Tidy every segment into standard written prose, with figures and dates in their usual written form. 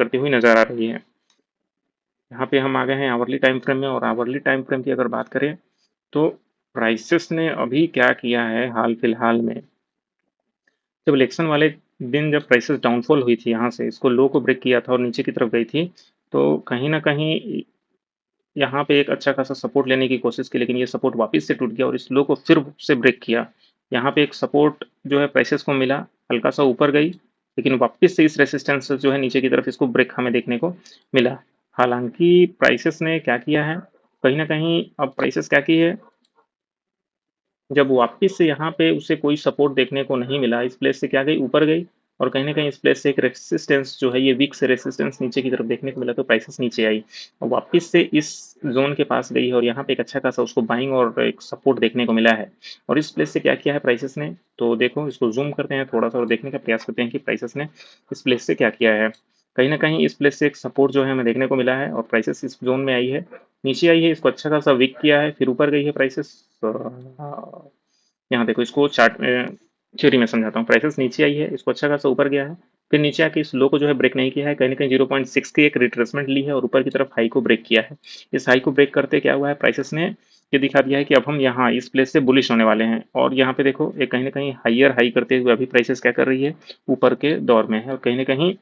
करती हुई नजर आ रही है। यहाँ पे हम आ गए हैं आवरली टाइम फ्रेम में, और आवरली टाइम फ्रेम की अगर बात करें तो प्राइसेस ने अभी क्या किया है हाल फिलहाल में, जब इलेक्शन वाले दिन जब प्राइसेस डाउनफॉल हुई थी, यहाँ से इसको लो को ब्रेक किया था और नीचे की तरफ गई थी, तो कहीं ना कहीं यहाँ पे एक अच्छा खासा सपोर्ट लेने की कोशिश की, लेकिन ये सपोर्ट वापस से टूट गया और इस लो को फिर से ब्रेक किया। यहाँ पे एक सपोर्ट जो है प्राइसेस को मिला, हल्का सा ऊपर गई, लेकिन वापस से इस रेसिस्टेंस से जो है नीचे की तरफ इसको ब्रेक हमें देखने को मिला। हालांकि प्राइसेस ने क्या किया है, कहीं ना कहीं अब प्राइसेस क्या की है, जब वापस से यहाँ पे उसे कोई सपोर्ट देखने को नहीं मिला, इस प्लेस से क्या गई, ऊपर गई, और कहीं ना कहीं इस प्लेस से एक रेसिस्टेंस जो है, ये वीक से रेसिस्टेंस नीचे की तरफ देखने को मिला, तो प्राइसेस नीचे आई और वापस से इस जोन के पास गई है, और यहाँ पे एक अच्छा खासा उसको बाइंग और एक सपोर्ट देखने को मिला है। और इस प्लेस से क्या किया है प्राइसेस ने, तो देखो इसको जूम करते हैं थोड़ा सा और देखने का प्रयास करते हैं कि प्राइसेस ने इस प्लेस से क्या किया है। कहीं ना कहीं इस प्लेस से एक सपोर्ट जो है हमें देखने को मिला है, और प्राइसेस इस जोन में आई है, नीचे आई है, इसको अच्छा खासा वीक किया है, फिर ऊपर गई है प्राइसेस। यहाँ देखो इसको चार्ट थ्योरी में समझाता हूँ, प्राइसेस नीचे आई है, इसको अच्छा खासा ऊपर गया है, फिर नीचे आके इस लो को जो है ब्रेक नहीं किया है, कहीं ना कहीं 0.6 की एक रिट्रेसमेंट ली है और ऊपर की तरफ हाई को ब्रेक किया है। इस हाई को ब्रेक करते क्या हुआ है, प्राइसेस ने ये दिखा दिया है कि अब हम यहाँ इस प्लेस से बुलिश होने वाले हैं, और यहाँ पे देखो एक कहीं ना कहीं हाइयर हाई करते हुए अभी प्राइसेस क्या कर रही है, ऊपर के दौर में है, और कहीं ना कहीं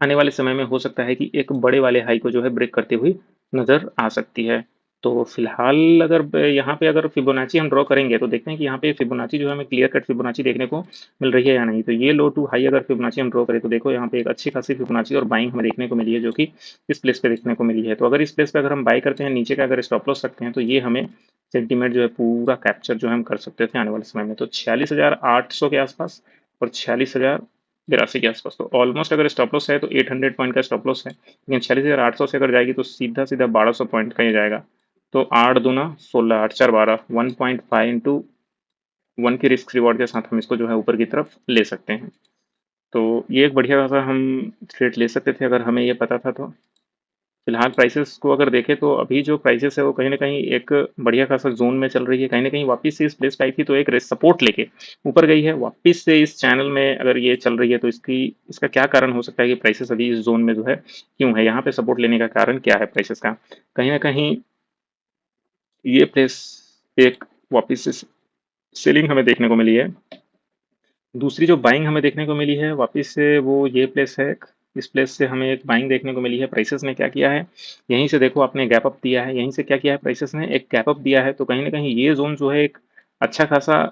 आने वाले समय में हो सकता है कि एक बड़े वाले हाई को जो है ब्रेक करते हुए नज़र आ सकती है। तो फिलहाल अगर यहाँ पे अगर फिबोनाची हम ड्रॉ करेंगे तो देखते हैं कि यहाँ पे फिबोनाची जो है हमें क्लियर कट फिबोनाची देखने को मिल रही है या नहीं। तो ये लो टू हाई अगर फिबोनाची हम ड्रॉ करें तो देखो यहाँ पे एक अच्छी खासी फिबोनाची और बाइंग हमें देखने को मिली है, जो कि इस प्लेस पे देखने को मिली है। तो अगर इस प्लेस पे अगर हम बाई करते हैं, नीचे का अगर स्टॉप लॉस रखते हैं, तो ये हमें सेंटीमेंट जो है पूरा कैप्चर जो है हम कर सकते थे आने वाले समय में। तो 46,800 के आसपास और 46,082 के आसपास, तो ऑलमोस्ट अगर स्टॉप लॉस है तो 800 पॉइंट का स्टॉप लॉस है, लेकिन 46,800 से अगर जाएगी तो सीधा सीधा 1200 पॉइंट का ही जाएगा। तो 8 दूना 16, 8 4 12, 1.5 इंटू 1 की रिस्क रिवॉर्ड के साथ हम इसको जो है ऊपर की तरफ ले सकते हैं। तो ये एक बढ़िया खासा हम ट्रेड ले सकते थे अगर हमें ये पता था। तो फिलहाल प्राइसेस को अगर देखें तो अभी जो प्राइसेस है वो कहीं ना कहीं एक बढ़िया खासा जोन में चल रही है, कहीं ना कहीं वापस से इस प्लेस पे आई थी तो एक सपोर्ट लेके ऊपर गई है, वापस से इस चैनल में अगर ये चल रही है तो इसका क्या कारण हो सकता है कि प्राइसेस अभी इस जोन में जो है क्यों है, यहाँ पे सपोर्ट लेने का कारण क्या है प्राइसेस का। कहीं ना कहीं ये प्लेस एक वापस से सेलिंग हमें देखने को मिली है। दूसरी जो बाइंग हमें देखने को मिली है वापस से वो ये प्लेस है, इस प्लेस से हमें एक बाइंग देखने को मिली है। प्राइसेस ने क्या किया है, यहीं से देखो आपने गैप अप दिया है, यहीं से क्या किया है प्राइसेस ने एक गैप अप दिया है, तो कहीं ना कहीं ये जोन जो है एक अच्छा खासा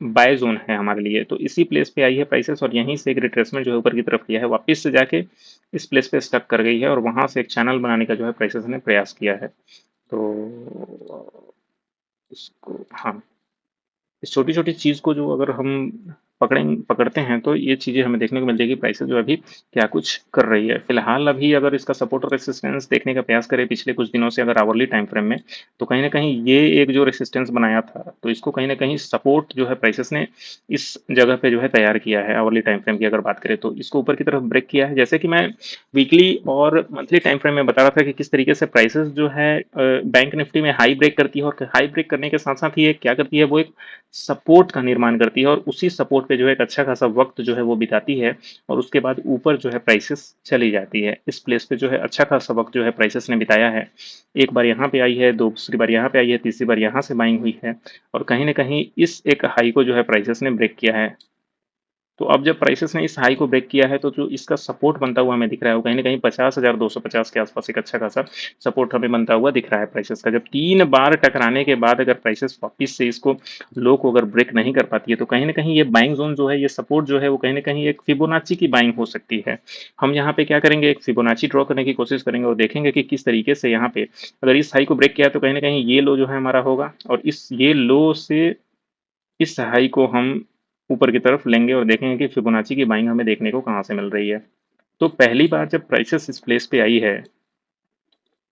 बाय जोन है हमारे लिए। तो इसी प्लेस पे आई है प्राइसेस और यहीं से एक रिट्रेसमेंट जो है ऊपर की तरफ किया है, वापस से जाके इस प्लेस पे स्टक कर गई है और वहां से एक चैनल बनाने का जो है प्राइसेस ने प्रयास किया है। तो इसको हाँ, इस छोटी छोटी चीज को जो अगर हम पकड़ते हैं तो ये चीजें हमें देखने को मिल जाएगी प्राइसेस जो अभी क्या कुछ कर रही है। फिलहाल अभी अगर इसका सपोर्ट और रेसिस्टेंस देखने का प्रयास करें पिछले कुछ दिनों से अगर आवरली टाइम फ्रेम में, तो कहीं ना कहीं ये एक जो रेसिस्टेंस बनाया था तो इसको कहीं ना कहीं सपोर्ट जो है प्राइसेस ने इस जगह पे जो है तैयार किया है। आवरली टाइम फ्रेम की अगर बात करें तो इसको ऊपर की तरफ ब्रेक किया है, जैसे कि मैं वीकली और मंथली टाइम फ्रेम में बता रहा था कि किस तरीके से प्राइसेस जो है बैंक निफ्टी में हाई ब्रेक करती है, और हाई ब्रेक करने के साथ साथ ही क्या करती है, वो एक सपोर्ट का निर्माण करती है और उसी सपोर्ट पे जो है एक अच्छा खासा वक्त जो है वो बिताती है, और उसके बाद ऊपर जो है प्राइसेस चली जाती है। इस प्लेस पे जो है अच्छा खासा वक्त जो है प्राइसेस ने बिताया है। एक बार यहाँ पे आई है, दूसरी बार यहाँ पे आई है, तीसरी बार यहाँ से बाइंग हुई है, और कहीं ना कहीं इस एक हाई को जो है प्राइसेस ने ब्रेक किया है। तो अब जब प्राइसेस ने इस हाई को ब्रेक किया है तो जो इसका सपोर्ट बनता हुआ हमें दिख रहा है वो कहीं ना कहीं 50,250 के आसपास एक अच्छा खासा सपोर्ट हमें बनता हुआ दिख रहा है प्राइसेस का। जब 3 बार टकराने के बाद अगर प्राइसेस वापस से इसको लो को अगर ब्रेक नहीं कर पाती है तो कहीं ना कहीं ये बाइंग जोन जो है, ये सपोर्ट जो है वो कहीं ना कहीं एक फिबोनाची की बाइंग हो सकती है। हम यहाँ पे क्या करेंगे, एक फिबोनाची ड्रॉ करने की कोशिश करेंगे और देखेंगे कि किस तरीके से यहाँ पे अगर इस हाई को ब्रेक किया तो कहीं ना कहीं ये लो जो है हमारा होगा, और इस ये लो से इस हाई को हम ऊपर की तरफ लेंगे और देखेंगे कि फिबोनाची की बाइंग हमें देखने को कहाँ से मिल रही है। तो पहली बार जब प्राइसेस इस प्लेस पे आई है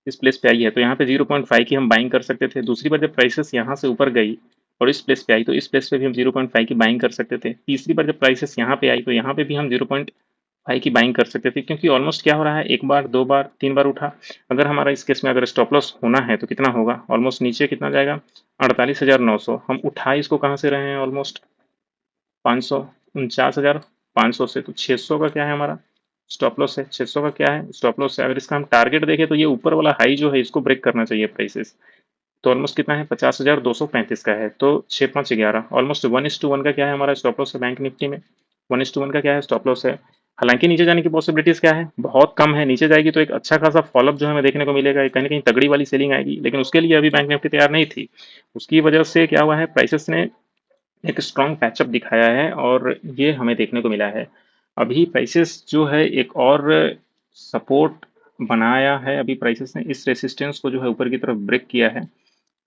तो यहाँ पे 0.5 की हम बाइंग कर सकते थे। दूसरी बार जब प्राइसेस यहाँ से ऊपर गई और इस प्लेस पे आई तो इस प्लेस पे भी हम 0.5 की बाइंग कर सकते थे। तीसरी बार जब प्राइसेस यहाँ पे आई तो यहाँ पे भी हम 0.5 की बाइंग कर सकते थे, क्योंकि ऑलमोस्ट क्या हो रहा है, एक बार, दो बार, तीन बार उठा। अगर हमारा इस केस में अगर स्टॉप लॉस होना है तो कितना होगा, ऑलमोस्ट नीचे कितना जाएगा, 48,900। हम उठा इसको कहाँ से रहे हैं, ऑलमोस्ट 549,500 से, तो 600 का क्या है हमारा, स्टॉप लॉस है 600 का, क्या है स्टॉप लॉस है। अगर इसका हम टारगेट देखें तो ये ऊपर वाला हाई जो है इसको ब्रेक करना चाहिए प्राइसेस। तो ऑलमोस्ट कितना है 50,235 का है, तो 6 5 11 ऑलमोस्ट 1:1 का क्या है हमारा स्टॉप लॉस है बैंक निफ्टी में। 1:1 का क्या है स्टॉप लॉस है। हालांकि नीचे जाने की पॉसिबिलिटीज क्या है, बहुत कम है। नीचे जाएगी तो एक अच्छा खासा फॉलोअप जो हमें देखने को मिलेगा, कहीं ना कहीं तगड़ी वाली सेलिंग आएगी, लेकिन उसके लिए अभी बैंक निफ्टी तैयार नहीं थी। उसकी वजह से क्या हुआ है, प्राइसेस ने एक स्ट्रॉन्ग पैचअप दिखाया है और ये हमें देखने को मिला है। अभी प्राइसेस जो है एक और सपोर्ट बनाया है, अभी प्राइसेस ने इस रेसिस्टेंस को जो है ऊपर की तरफ ब्रेक किया है।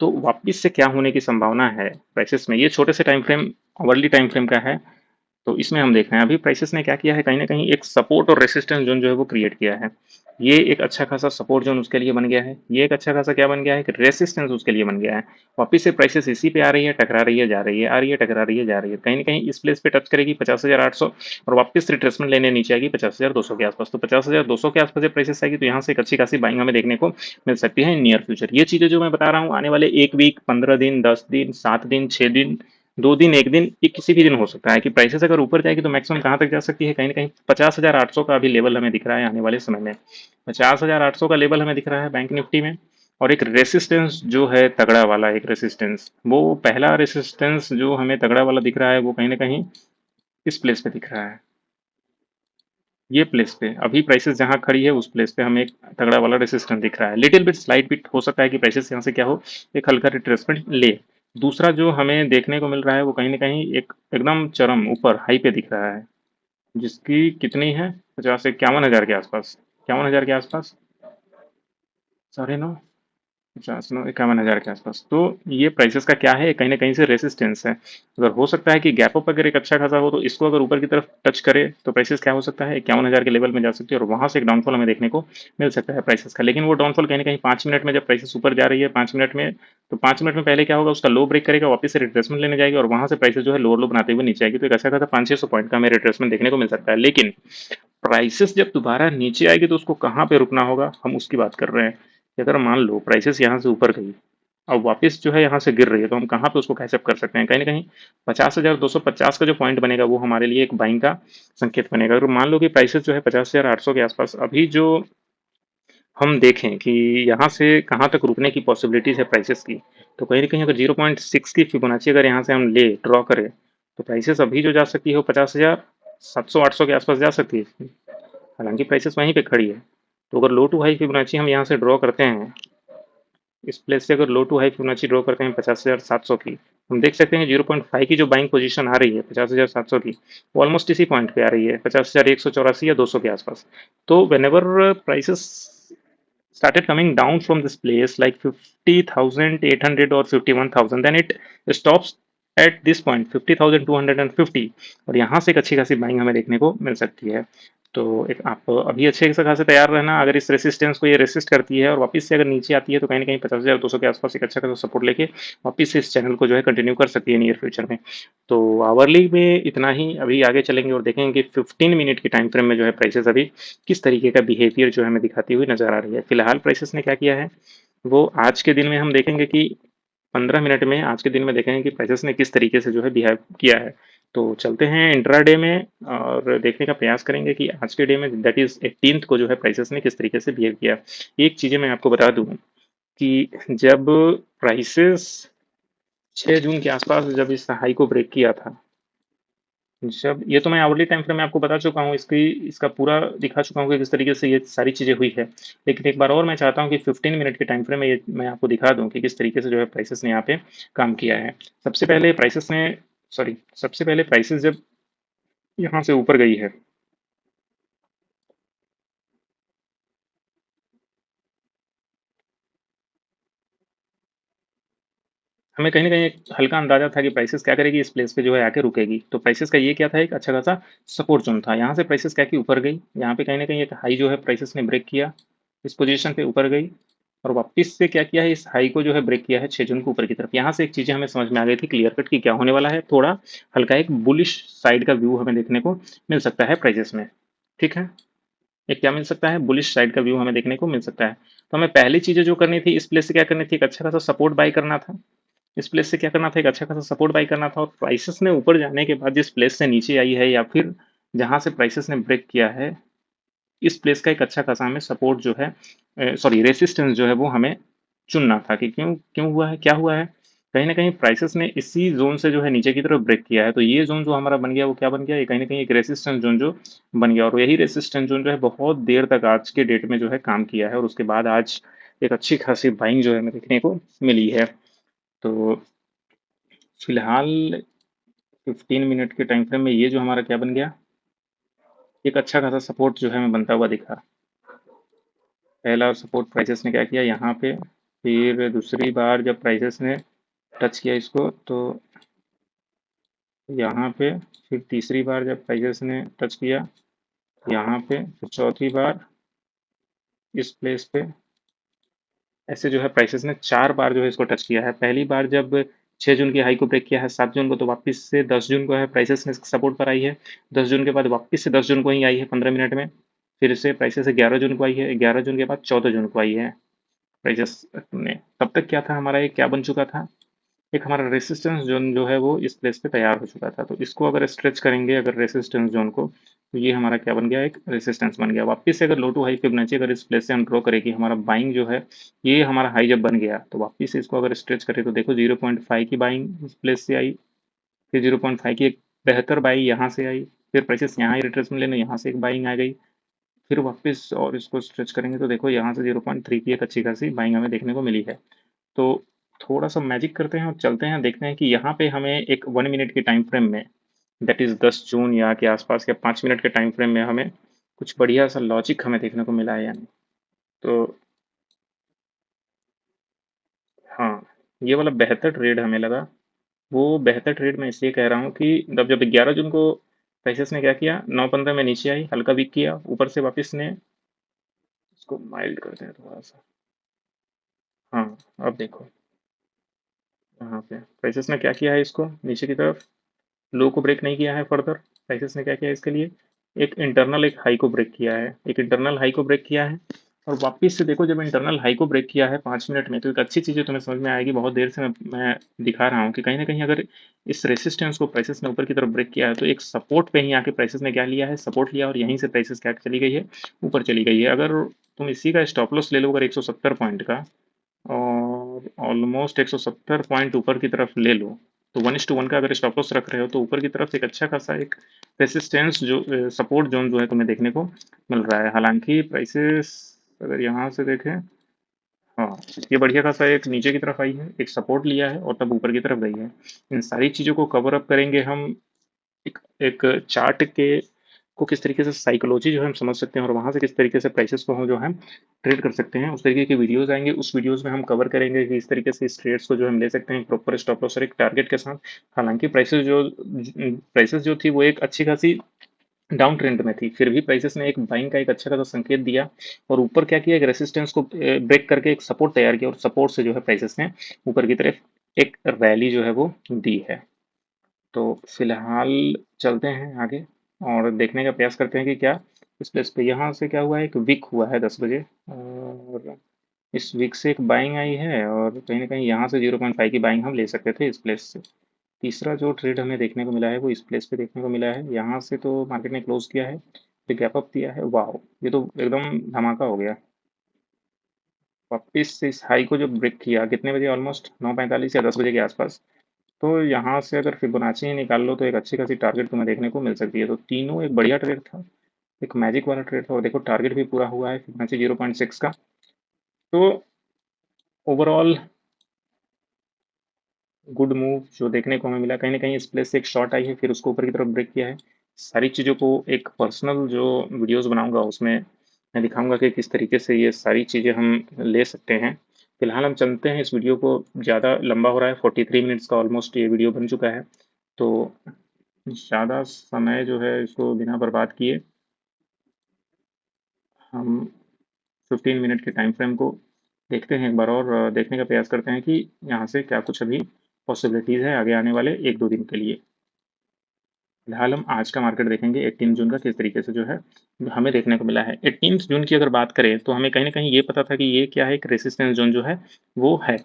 तो वापस से क्या होने की संभावना है प्राइसेस में, ये छोटे से time frame, hourly time frame का है। तो इसमें हम देख रहे हैं अभी प्राइसेस ने क्या किया है, कहीं ना कहीं एक सपोर्ट और रेसिस्टेंस जोन जो है वो क्रिएट किया है। ये एक अच्छा खासा सपोर्ट जोन उसके लिए बन गया है, ये एक अच्छा खासा क्या बन गया है कि रेसिस्टेंस उसके लिए बन गया है। वापिस से प्राइसेस इसी पे आ रही है, टकरा रही है, जा रही है, आ रही है, टकरा रही है, जा रही है, कहीं ना कहीं इस प्लेस पे टच करेगी 50,800 और वापस रिट्रेसमेंट लेने नीचे आएगी 50,200 के आसपास। तो 50,200 के आसपास प्राइसेस आएगी तो यहाँ से एक अच्छी खासी बाइंग हमें देखने को मिल सकती है नियर फ्यूचर। ये चीजें जो मैं बता रहा हूँ आने वाले 1 वीक, 15 दिन, 10 दिन, 7 दिन, 6 दिन, 2 दिन, 1 दिन, ये किसी भी दिन हो सकता है कि प्राइसेस अगर ऊपर जाएगी तो मैक्सिमम कहाँ तक जा सकती है, कहीं ना कहीं 50,800 का अभी लेवल हमें दिख रहा है आने वाले समय में। 50,800 का लेवल हमें दिख रहा है बैंक निफ्टी में। और एक रेसिस्टेंस जो है तगड़ा वाला, एक रेसिस्टेंस, वो पहला रेसिस्टेंस जो हमें तगड़ा वाला दिख रहा है वो कहीं ना कहीं इस प्लेस पे दिख रहा है। ये प्लेस पे अभी प्राइसेस जहां खड़ी है उस प्लेस पे हमें एक तगड़ा वाला रेसिस्टेंस दिख रहा है। लिटिल बिट स्लाइट बिट हो सकता है कि प्राइसेस यहाँ से क्या हो, एक हल्का रिट्रेसमेंट ले। दूसरा जो हमें देखने को मिल रहा है वो कहीं ना कहीं एक एकदम चरम ऊपर हाई पे दिख रहा है, जिसकी कितनी है 50 से 51 हज़ार के आसपास, 51 हज़ार के आसपास, 9:30, 50 9 51 हज़ार के आसपास। तो ये प्राइसेस का क्या है, कहीं ना कहीं से रेसिस्टेंस है। अगर हो सकता है कि गैप अप अगर एक अच्छा खासा हो तो इसको अगर ऊपर की तरफ टच करे तो प्राइसेस क्या हो सकता है 51 हज़ार के लेवल में जा सकती है और वहां से एक डाउनफॉल हमें देखने को मिल सकता है प्राइसेस का। लेकिन वो डाउनफॉल कहीं ना कहीं 5 मिनट में, जब प्राइसेस ऊपर जा रही है 5 मिनट में, तो 5 मिनट में पहले क्या होगा, उसका लो ब्रेक करेगा, वापस से रिट्रेसमेंट लेने जाएगी और वहां से प्राइसेस जो है लोअर लो बनाते हुए नीचे आएगी। तो एक अच्छा खासा 500-600 पॉइंट का हमें रिट्रेसमेंट देखने को मिल सकता है। लेकिन प्राइसेस जब दोबारा नीचे आएगी तो उसको कहाँ पे रुकना होगा, हम उसकी बात कर रहे हैं। कि अगर मान लो प्राइसेस यहाँ से ऊपर गई और वापस जो है यहाँ से गिर रही है तो हम कहाँ पे उसको कैचअप कर सकते हैं, कहीं ना कहीं 50,250 का जो पॉइंट बनेगा वो हमारे लिए एक बाइंग का संकेत बनेगा। अगर मान लो कि प्राइसेस जो है 50,800 के आसपास अभी जो हम देखें कि यहाँ से कहाँ तक रुकने की पॉसिबिलिटीज है प्राइसेस की, तो कहीं ना कहीं अगर 0.6 की फिबोनाची अगर यहाँ से हम ले ड्रॉ करें तो प्राइसेस अभी जो जा सकती है वो 50,700 800 के आसपास जा सकती है। हालांकि प्राइसेस वहीं पे खड़ी है। तो अगर लो टू हाई फिबोनाची हम यहाँ से ड्रॉ करते हैं, इस प्लेस से अगर लो टू हाई फिबोनाची ड्रॉ करते हैं 50,700 की, हम देख सकते हैं 0.5 की जो बाइंग पोजीशन आ रही है 50,700 की, वो ऑलमोस्ट इसी पॉइंट पे आ रही है 50,184 या 200 के आसपास। तो whenever prices started coming down from this place like 50,800 or 51,000, then it stops at this point 50,250 और यहाँ से एक अच्छी खासी बाइंग हमें देखने को मिल सकती है। तो एक आप अभी अच्छे से खासे तैयार रहना, अगर इस रेसिस्टेंस को ये रेसिस्ट करती है और वापस से अगर नीचे आती है तो कहीं ना कहीं 50,200 के आसपास एक अच्छा खासा सपोर्ट लेके वापस से इस चैनल को जो है कंटिन्यू कर सकती है नियर फ्यूचर में। तो आवरली में इतना ही, अभी आगे चलेंगे और देखेंगे कि 15 मिनट की टाइम फ्रेम में जो है प्राइसेस अभी किस तरीके का बिहेवियर जो है हमें दिखाती हुई नजर आ रही है। फिलहाल प्राइसेस ने क्या किया है, वो आज के दिन में हम देखेंगे कि 15 मिनट में आज के दिन में देखेंगे कि प्राइसेस ने किस तरीके से जो है बिहेव किया है। तो चलते हैं इंट्राडे में और देखने का प्रयास करेंगे कि आज के डे में दैट इज 18th को जो है प्राइसेस ने किस तरीके से बिहेव किया। एक चीजें मैं आपको बता दूं कि जब प्राइसेस 6 जून के आसपास जब इस हाई को ब्रेक किया था, जब ये तो मैं आवरली टाइम फ्रेम में आपको बता चुका हूँ, इसकी इसका पूरा दिखा चुका हूँ कि किस तरीके से ये सारी चीज़ें हुई है। लेकिन एक बार और मैं चाहता हूँ कि 15 मिनट के टाइम फ्रेम में ये मैं आपको दिखा दूँ कि किस तरीके से जो है प्राइसेस ने यहाँ पे काम किया है। सबसे पहले प्राइसेस जब यहाँ से ऊपर गई है, हमें कहीं ना कहीं एक हल्का अंदाजा था कि प्राइसेस क्या करेगी, इस प्लेस पे जो है आके रुकेगी। तो प्राइसेस का ये क्या था, एक अच्छा खासा सपोर्ट जोन था। यहाँ से प्राइसेस क्या की ऊपर गई, यहाँ पे कहीं ना कहीं एक हाई जो है प्राइसेस ने ब्रेक किया, इस पोजीशन पे ऊपर गई और वापस से क्या किया है, इस हाई को जो है ब्रेक किया है 6 जून को ऊपर की तरफ। यहाँ से एक चीजें हमें समझ में आ गई थी क्लियर कट की क्या होने वाला है, थोड़ा हल्का एक बुलिश साइड का व्यू हमें देखने को मिल सकता है प्राइसेस में। ठीक है, एक क्या मिल सकता है, बुलिश साइड का व्यू हमें देखने को मिल सकता है। तो हमें पहली चीजें जो करनी थी, इस प्लेस से क्या करनी थी, एक अच्छा खासा सपोर्ट बाय करना था। इस प्लेस से क्या करना था, एक अच्छा खासा सपोर्ट बाय करना था और प्राइसेस ने ऊपर जाने के बाद जिस प्लेस से नीचे आई है या फिर जहां से प्राइसेस ने ब्रेक किया है, इस प्लेस का एक अच्छा खासा हमें सपोर्ट जो है, सॉरी रेसिस्टेंस जो है वो हमें चुनना था कि क्यों क्यों हुआ है, क्या हुआ है। कहीं न कहीं प्राइसेस ने इसी ज़ोन से जो है नीचे की तरफ ब्रेक किया है, तो ये ज़ोन जो हमारा बन गया वो क्या बन गया? ये कहीं न कहीं एक रेसिस्टेंस ज़ोन जो बन गया, और यही रेसिस्टेंस ज़ोन जो है बहुत देर तक आज के डेट में जो है काम किया है, और उसके बाद आज एक अच्छी खासी बाइंग जो है हमें देखने को मिली है। तो फिलहाल 15 मिनट के टाइम फ्रेम में ये जो हमारा क्या बन गया? एक अच्छा खासा सपोर्ट जो है हमें बनता हुआ दिखा। पहला सपोर्ट प्राइसेस ने क्या किया यहाँ पे, फिर दूसरी बार जब प्राइसेस ने टच किया इसको तो यहाँ पे, फिर तीसरी बार जब प्राइसेस ने टच किया यहाँ पे, फिर चौथी बार इस प्लेस पे, ऐसे जो है प्राइसेस ने 4 बार जो है इसको टच किया है। पहली बार जब 6 जून की हाई को ब्रेक किया है 7 जून को, तो वापस से 10 जून को है प्राइसेस ने सपोर्ट पर आई है। 10 जून के बाद वापस से 10 जून को ही आई है 15 मिनट में। फिर से प्राइसेस 11 जून को आई है, 11 जून के बाद 14 जून को आई है प्राइसेस ने। तब तक क्या था हमारा, ये क्या बन चुका था, एक हमारा रेसिस्टेंस जोन जो है वो इस प्लेस पे तैयार हो चुका था। तो इसको अगर स्ट्रेच करेंगे अगर रेसिस्टेंस जोन को, तो ये हमारा क्या बन गया, एक रेसिस्टेंस बन गया। वापस से अगर लो टू हाई फिबोनाची अगर इस प्लेस से हम ड्रॉ करें कि हमारा बाइंग जो है ये हमारा हाई जब बन गया, तो वापस से इसको अगर स्ट्रेच करें तो देखो 0.5 की बाइंग इस प्लेस से आई, फिर 0.5 की एक बेहतर बाइंग यहाँ से आई, फिर प्राइसेस यहाँ ही रिट्रेसमेंट लेने यहाँ से एक बाइंग आ गई, फिर वापस और इसको स्ट्रेच करेंगे तो देखो यहाँ से 0.3 की एक अच्छी खासी बाइंग हमें देखने को मिली है। तो थोड़ा-सा मैजिक करते हैं और चलते हैं, देखते हैं कि यहाँ पे हमें एक 1 मिनट के टाइम फ्रेम में, दैट इज़ 10 जून या के आसपास या 5 मिनट के टाइम फ्रेम में हमें कुछ बढ़िया-सा लॉजिक हमें देखने को मिला है या नहीं। तो हाँ, ये वाला बेहतर ट्रेड हमें लगा। वो बेहतर ट्रेड मैं इसलिए कह रहा हूँ कि जब 11 जून को प्राइसेस ने क्या किया, 9.15 में नीचे आई, हल्का वीक किया, ऊपर से वापस ने इसको माइल्ड करते हैं थोड़ा-सा। हाँ, अब देखो यहाँ पे प्राइसेस ने क्या किया है, इसको नीचे की तरफ लो को ब्रेक नहीं किया है फर्दर। प्राइसेस ने क्या किया है इसके लिए, एक इंटरनल एक हाई को ब्रेक किया है, एक इंटरनल हाई को ब्रेक किया है, और वापस से देखो जब इंटरनल हाई को ब्रेक किया है 5 मिनट में, तो एक अच्छी चीज़ है तुम्हें समझ में आएगी। बहुत देर से मैं दिखा रहा हूँ कि कहीं ना कहीं अगर इस रेसिस्टेंस को प्राइसेस ने ऊपर की तरफ ब्रेक किया है, तो एक सपोर्ट पे ही आके प्राइसेस ने क्या लिया है, सपोर्ट लिया, और यहीं से प्राइसेस क्या चली गई है, ऊपर चली गई है। अगर तुम इसी का स्टॉप लॉस ले लो अगर 170 पॉइंट का, और ऑलमोस्ट 170 पॉइंट ऊपर की तरफ ले लो, तो 1:1 का अगर स्टॉप लॉस रख रहे हो तो ऊपर की तरफ एक अच्छा खासा एक रेसिस्टेंस जो सपोर्ट जोन जो है तुम्हें देखने को मिल रहा है। हालांकि प्राइसेस अगर यहाँ से देखें, हाँ, ये बढ़िया खासा एक नीचे की तरफ आई है, एक सपोर्ट लिया है और तब ऊपर की तरफ गई है। इन सारी चीज़ों को कवर अप करेंगे हम एक एक चार्ट के को किस तरीके से साइकोलॉजी जो है हम समझ सकते हैं, और वहाँ से किस तरीके से प्राइसेस को हम जो है ट्रेड कर सकते हैं, उस तरीके की वीडियोस आएंगे। उस वीडियोस में हम कवर करेंगे कि इस तरीके से इस ट्रेड्स को जो हम ले सकते हैं प्रॉपर स्टॉप लॉस और एक टारगेट के साथ। हालांकि प्राइसेस जो थी वो एक अच्छी खासी डाउन ट्रेंड में थी, फिर भी प्राइसेस ने एक बाइंग का एक अच्छा खासा संकेत दिया, और ऊपर क्या किया, एक रेसिस्टेंस को ब्रेक करके एक सपोर्ट तैयार किया, और सपोर्ट से जो है प्राइसेस ने ऊपर की तरफ एक रैली जो है वो दी है। तो फिलहाल चलते हैं आगे और देखने का प्रयास करते हैं कि क्या इस प्लेस पे, यहाँ से क्या हुआ है, एक वीक हुआ है 10 बजे, और इस वीक से एक बाइंग आई है, और कहीं ना कहीं यहाँ से 0.5 की बाइंग हम ले सकते थे इस प्लेस से। तीसरा जो ट्रेड हमें देखने को मिला है वो इस प्लेस पे देखने को मिला है। यहाँ से तो मार्केट ने क्लोज किया है, फिर गैप अप दिया है, वाह, ये तो एकदम धमाका हो गया। वापिस से इस हाई को जो ब्रेक किया कितने बजे, ऑलमोस्ट 9:45 या 10 बजे के आसपास, तो यहाँ से अगर फिबोनाची निकाल लो तो एक अच्छी खासी टारगेट तुम्हें देखने को मिल सकती है। तो तीनों एक बढ़िया ट्रेड था, एक मैजिक वाला ट्रेड था, और देखो टारगेट भी पूरा हुआ है फिबोनाची 0.6 का। तो ओवरऑल गुड मूव जो देखने को हमें मिला, कहीं ना कहीं इस प्लेस से एक शॉट आई है, फिर उसको ऊपर की तरफ ब्रेक किया है। सारी चीज़ों को एक पर्सनल जो वीडियोस बनाऊंगा उसमें मैं दिखाऊंगा कि किस तरीके से ये सारी चीज़ें हम ले सकते हैं। फिलहाल हम चलते हैं, इस वीडियो को ज़्यादा लंबा हो रहा है, 43 मिनट्स का ऑलमोस्ट ये वीडियो बन चुका है, तो ज़्यादा समय जो है इसको बिना बर्बाद किए हम 15 मिनट के टाइम फ्रेम को देखते हैं एक बार, और देखने का प्रयास करते हैं कि यहाँ से क्या कुछ अभी पॉसिबिलिटीज़ है आगे आने वाले 1-2 दिन के लिए। फिलहाल हम आज का मार्केट देखेंगे 18 जून का किस तरीके से जो है हमें देखने को मिला है। 18 जून की अगर बात करें तो हमें कहीं ना कहीं ये पता था कि ये क्या है, एक रेसिस्टेंस जोन जो है वो है।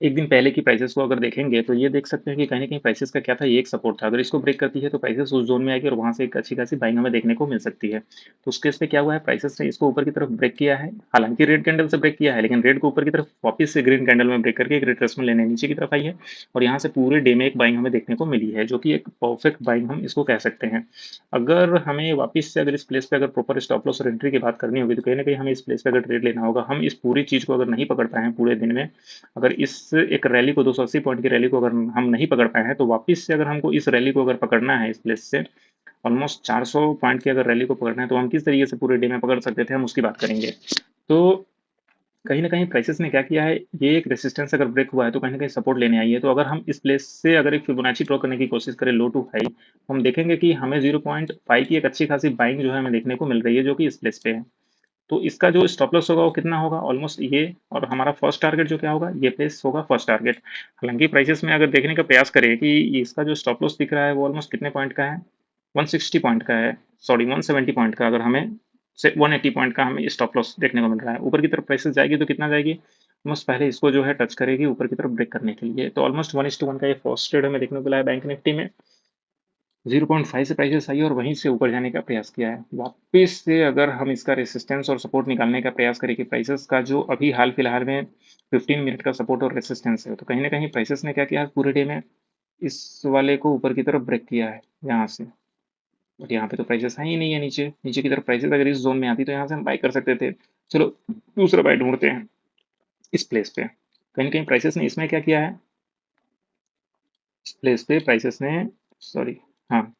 एक दिन पहले की प्राइसेस को अगर देखेंगे तो ये देख सकते हैं कि कहीं न कहीं प्राइसेस का क्या था, ये एक सपोर्ट था। अगर इसको ब्रेक करती है तो प्राइसेस उस ज़ोन में आएगी और वहाँ से एक अच्छी-खासी बाइंग हमें देखने को मिल सकती है। तो उस केस पे क्या हुआ है, प्राइसेस ने इसको ऊपर की तरफ ब्रेक किया है। हालाँकि रेड कैंडल से ब्रेक किया है, लेकिन रेड को ऊपर की तरफ वापस से ग्रीन कैंडल में ब्रेक करके एक रिट्रेसमेंट लेने नीचे की तरफ आई है और यहाँ से पूरे डे में एक बाइंग हमें देखने को मिली है, जो कि एक परफेक्ट बाइंग हम इसको कह सकते हैं। अगर हमें वापस से अगर इस प्लेस पे अगर प्रॉपर स्टॉप लॉस और एंट्री की बात करनी होगी, तो कहीं न कहीं हमें इस प्लेस पे अगर ट्रेड लेना होगा। हम इस पूरी चीज़ को अगर नहीं पकड़ पाए हैं पूरे दिन में, अगर इस एक रैली को 280 पॉइंट की रैली को अगर हम नहीं पकड़ पाए हैं, तो वापस से अगर हमको इस रैली को अगर पकड़ना है इस प्लेस से ऑलमोस्ट 400 पॉइंट की अगर रैली को पकड़ना है, तो हम किस तरीके से पूरे डे में पकड़ सकते थे, हम उसकी बात करेंगे। तो कहीं न कहीं प्राइसेस ने क्या किया है, ये एक रेजिस्टेंस अगर ब्रेक हुआ है, तो कहीं न कहीं सपोर्ट लेने आई है। तो अगर हम इस प्लेस से अगर एक फिबोनाची ड्रॉ करने की कोशिश करें लो टू हाई, तो हम देखेंगे कि हमें 0.5 की एक अच्छी खासी बाइंग जो है हमें देखने को मिल रही है, जो कि इस प्लेस पे है। तो इसका जो स्टॉप लॉस होगा वो कितना होगा? ऑलमोस्ट ये, और हमारा फर्स्ट टारगेट जो क्या होगा? ये प्लेस होगा फर्स्ट टारगेट। हालाँकि प्राइसेस में अगर देखने का प्रयास करें कि इसका जो स्टॉप लॉस दिख रहा है वो ऑलमोस्ट कितने पॉइंट का है? 160 पॉइंट का है, सॉरी 170 पॉइंट का, अगर हमें से 180 पॉइंट का हमें स्टॉप लॉस देखने को मिल रहा है। ऊपर की तरफ प्राइसेस जाएगी तो कितना जाएगी? ऑलमोस्ट पहले इसको जो है टच करेगी ऊपर की तरफ ब्रेक करने के लिए। तो ऑलमोस्ट 1:1 का ये फर्स्ट ट्रेड हमें देखने को मिला है बैंक निफ्टी में। 0.5 से प्राइसेस आई और वहीं से ऊपर जाने का प्रयास किया है। वापस से अगर हम इसका रेजिस्टेंस और सपोर्ट निकालने का प्रयास करें कि प्राइसेस का जो अभी हाल-फिलहाल में 15 मिनट का सपोर्ट और रेजिस्टेंस है, तो कहीं न कहीं प्राइसेस ने क्या किया है पूरे डे में इस वाले को ऊपर की तरफ ब्रेक किया है, यहाँ से। बट यहाँ पे तो प्राइसेस है ही नहीं है नीचे। नीचे की तरफ प्राइसेस अगर इस ज़ोन में आती तो यहाँ से हम बाय कर सकते थे। चलो दूसरा बाय ढूँढते हैं इस प्लेस पे। कहीं न कहीं प्राइसेस ने इसमें क्या किया है, इस प्लेस पे प्राइसेस ने, सॉरी, हाँ,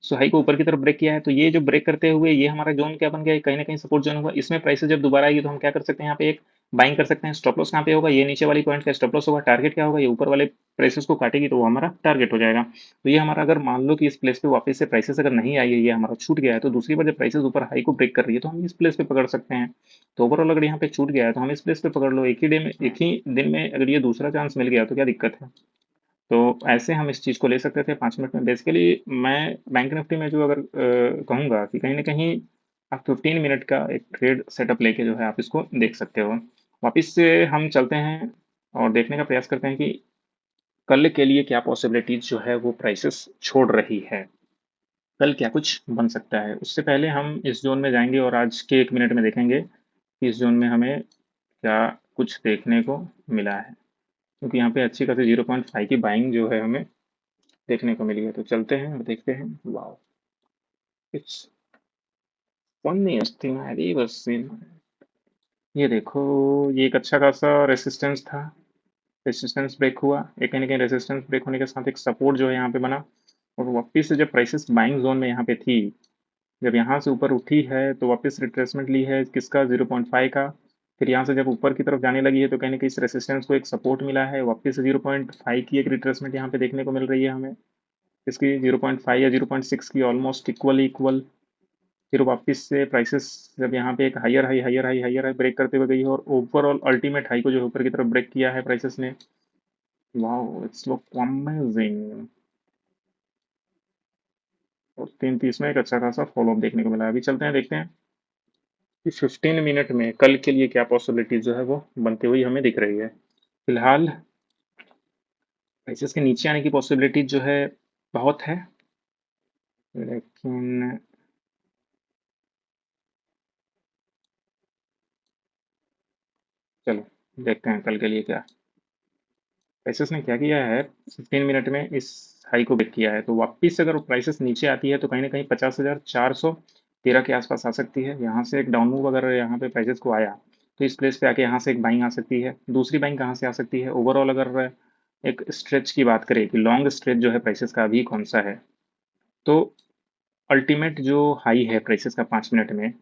सो हाई को ऊपर की तरफ ब्रेक किया है, तो ये जो ब्रेक करते हुए ये हमारा ज़ोन क्या बन गया है, कहीं न कहीं सपोर्ट ज़ोन हुआ। इसमें प्राइसेस जब दोबारा आएगी तो हम क्या कर सकते हैं, यहाँ पे एक बाइंग कर सकते हैं। स्टॉप लॉस कहाँ पे होगा? ये नीचे वाली पॉइंट का स्टॉप लॉस होगा। टारगेट क्या होगा? ये ऊपर वाले प्राइसेस को काटेगी तो वो हमारा टारगेट हो जाएगा। तो ये हमारा, अगर मान लो कि इस प्लेस पे वापस से प्राइसेस अगर नहीं आई है, ये हमारा छूट गया है, तो दूसरी बार जब प्राइसेस ऊपर हाई को ब्रेक कर रही है, तो हम इस प्लेस पे पकड़ सकते हैं। तो ओवरऑल अगर यहाँ पे छूट गया है, तो हम इस प्लेस पे पकड़ लो। एक ही दिन में अगर ये दूसरा चांस मिल गया तो क्या दिक्कत है? तो ऐसे हम इस चीज़ को ले सकते थे 5 मिनट में। बेसिकली मैं बैंक निफ्टी में जो अगर कहूँगा कि कहीं न कहीं आप 15 मिनट का एक ट्रेड सेटअप लेके जो है आप इसको देख सकते हो। वापिस से हम चलते हैं और देखने का प्रयास करते हैं कि कल के लिए क्या पॉसिबिलिटीज़ जो है वो प्राइसेस छोड़ रही है। कल क्या कुछ बन सकता है? उससे पहले हम इस ज़ोन में जाएँगे और आज के 1 मिनट में देखेंगे कि इस ज़ोन में हमें क्या कुछ देखने को मिला है। क्योंकि यहाँ पे अच्छी खासी 0.5 की बाइंग जो है हमें देखने को मिली है। तो चलते हैं और देखते हैं। Wow! It's funniest thing I've ever seen। ये देखो, ये एक अच्छा खासा रेजिस्टेंस था। रेजिस्टेंस ब्रेक हुआ। ये कहीं न कहीं रेजिस्टेंस ब्रेक होने के साथ एक सपोर्ट जो है यहाँ पे बना और वापिस से जब प्राइसेस बाइंग ज़ोन में यहाँ पे थी, जब यहाँ से ऊपर उठी है तो वापस रिट्रेसमेंट ली है किसका, 0.5 का। फिर यहाँ से जब ऊपर की तरफ जाने लगी है तो कहीं न कहीं इस रेजिस्टेंस को एक सपोर्ट मिला है। वापस से 0.5 की एक रिट्रेसमेंट यहाँ पे देखने को मिल रही है हमें। इसकी 0.5 या 0.6 की ऑलमोस्ट इक्वल। फिर वापस से प्राइसेस जब यहाँ पे एक हायर हाई ब्रेक करते हुए गई है और ओवरऑल अल्टीमेट हाई को जो ऊपर की तरफ ब्रेक किया है प्राइसेस ने। वाओ! It's look amazing. और 3:30 में एक अच्छा खासा फॉलो अप देखने को मिला है। अभी चलते हैं, देखते हैं कि 15 मिनट में कल के लिए क्या पॉसिबिलिटीज़ जो है वो बनती हुई हमें दिख रही है। फिलहाल प्राइसेस के नीचे आने की पॉसिबिलिटीज़ जो है बहुत है, लेकिन चलो देखते हैं कल के लिए क्या। प्राइसेस ने क्या किया है, 15 मिनट में इस हाई को ब्रेक किया है, तो वापस से अगर प्राइसेस नीचे आती है तो कहीं न कहीं 50,413 के आसपास आ सकती है। यहाँ से एक डाउन मूव अगर यहाँ पे प्राइसेस को आया, तो इस प्लेस पे आके यहाँ से एक बाइंग आ सकती है। दूसरी बाइंग कहाँ से आ सकती है? ओवरऑल अगर एक स्ट्रेच की बात करें कि लॉन्ग स्ट्रेच जो है प्राइसेस का अभी कौन-सा है, तो अल्टीमेट जो हाई है प्राइसेस का 5 मिनट में,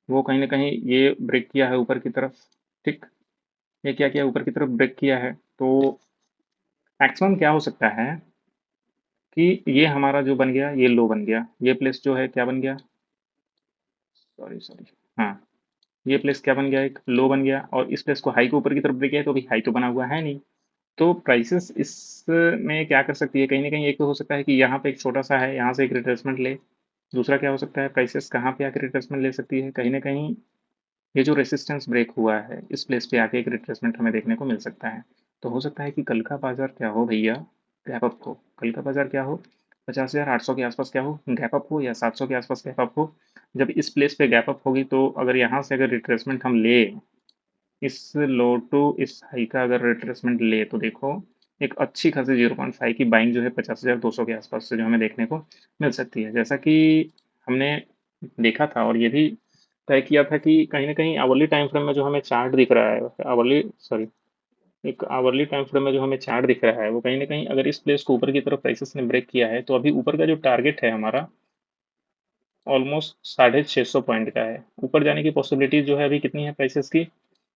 वो कहीं न कहीं ये ब्रेक किया है ऊपर की तरफ, ठीक? ये क्या किया? ऊपर की तरफ ब्रेक किया है। तो मैक्सिमम क्या हो सकता है कि ये हमारा जो बन गया, ये लो बन गया। ये प्लेस जो है क्या बन गया? सॉरी, हाँ, ये प्लेस क्या बन गया? एक लो बन गया और इस प्लेस को हाई को ऊपर की तरफ ब्रेक किया है, तो अभी हाई तो बना हुआ है नहीं। तो प्राइसेस इसमें क्या कर सकती है? कहीं न कहीं एक तो हो सकता है कि यहाँ पे एक छोटा-सा है, यहाँ से एक रिट्रेसमेंट ले। दूसरा क्या हो सकता है? प्राइसेस कहाँ पे आके रिट्रेसमेंट ले सकती है? कहीं न कहीं ये जो रेजिस्टेंस ब्रेक हुआ है, इस प्लेस पे आके एक रिट्रेसमेंट हमें देखने को मिल सकता है। तो हो सकता है कि कल का बाजार क्या हो भैया, गैप अप हो। कल का बाजार क्या हो, 50,800 के आसपास क्या हो, गैप अप हो, या 700 के आसपास गैप अप हो। जब इस प्लेस पे गैप अप होगी तो अगर यहाँ से अगर रिट्रेसमेंट हम ले, इस लो टू इस हाई का अगर रिट्रेसमेंट ले, तो देखो एक अच्छी खासी 0.5 की बाइंग जो है 50,200 के आसपास से जो हमें देखने को मिल सकती है। जैसा कि हमने देखा था और ये भी तय किया था कि कहीं ना कहीं आवरली टाइम फ्रेम में जो हमें चार्ट दिख रहा है, आवरली सॉरी एक आवरली टाइम फ्रेम में जो हमें चार्ट दिख रहा है, वो कहीं ना कहीं अगर इस प्लेस को ऊपर की तरफ प्राइसेस ने ब्रेक किया है, तो अभी ऊपर का जो टारगेट है हमारा ऑलमोस्ट 650 पॉइंट का है। ऊपर जाने की पॉसिबिलिटीज जो है अभी कितनी है प्राइसेस की,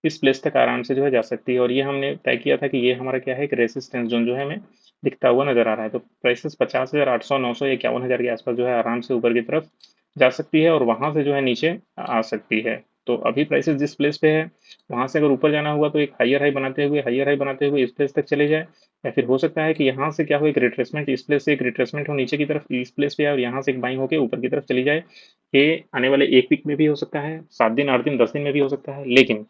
इस प्लेस तक आराम से जो है जा सकती है। और ये हमने तय किया था कि ये हमारा क्या है, एक रेसिस्टेंस जोन जो है हमें दिखता हुआ नजर आ रहा है। तो प्राइसेस 50,800, 900, 51,000 के आसपास जो है आराम से ऊपर की तरफ जा सकती है और वहां से जो है नीचे आ सकती है। तो अभी प्राइसेस जिस प्लेस पे है, वहां से अगर ऊपर जाना हुआ तो एक हाइयर हाई बनाते हुए इस प्लेस तक चले जाए, या फिर हो सकता है कि यहाँ से क्या हो, एक रिट्रेसमेंट, इस प्लेस से एक रिट्रेसमेंट हो नीचे की तरफ, इस प्लेस पे आए और यहाँ से एक बाइंग होकर ऊपर की तरफ चली जाए। ये आने वाले एक वीक में भी हो सकता है, 7 दिन, 8 दिन, 10 दिन में भी हो सकता है। लेकिन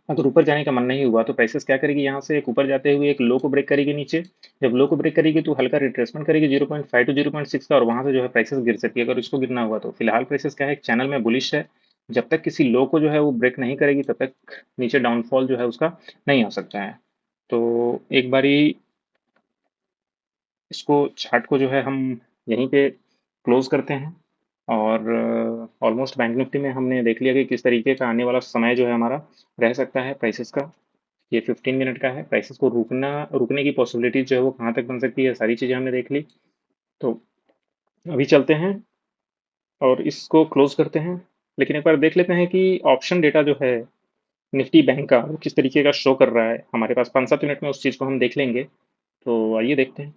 अगर ऊपर जाने का मन नहीं हुआ तो प्राइसेस क्या करेगी, यहाँ से एक ऊपर जाते हुए एक लो को ब्रेक करेगी नीचे। जब लो को ब्रेक करेगी तो हल्का रिट्रेसमेंट करेगी 0.5 टू 0.6 का, और वहां से जो है प्राइसेस गिर सकती है अगर इसको गिरना हुआ तो। फिलहाल प्राइसेस क्या है, एक चैनल में बुलिश है। जब तक किसी लो को जो है वो ब्रेक नहीं करेगी तब तक नीचे डाउनफॉल जो है उसका नहीं आ सकता है। तो एक बारी इसको, चार्ट को जो है हम यहीं पे क्लोज करते हैं। और ऑलमोस्ट बैंक निफ्टी में हमने देख लिया कि किस तरीके का आने वाला समय जो है हमारा रह सकता है प्राइसेस का। ये 15 मिनट का है। प्राइसेस को रुकने की पॉसिबिलिटीज जो है वो कहाँ तक बन सकती है, सारी चीज़ें हमने देख ली। तो अभी चलते हैं और इसको क्लोज करते हैं। लेकिन एक बार देख लेते हैं कि ऑप्शन डेटा जो है निफ्टी बैंक का वो किस तरीके का शो कर रहा है। हमारे पास 5-7 मिनट में उस चीज़ को हम देख लेंगे। तो आइए देखते हैं।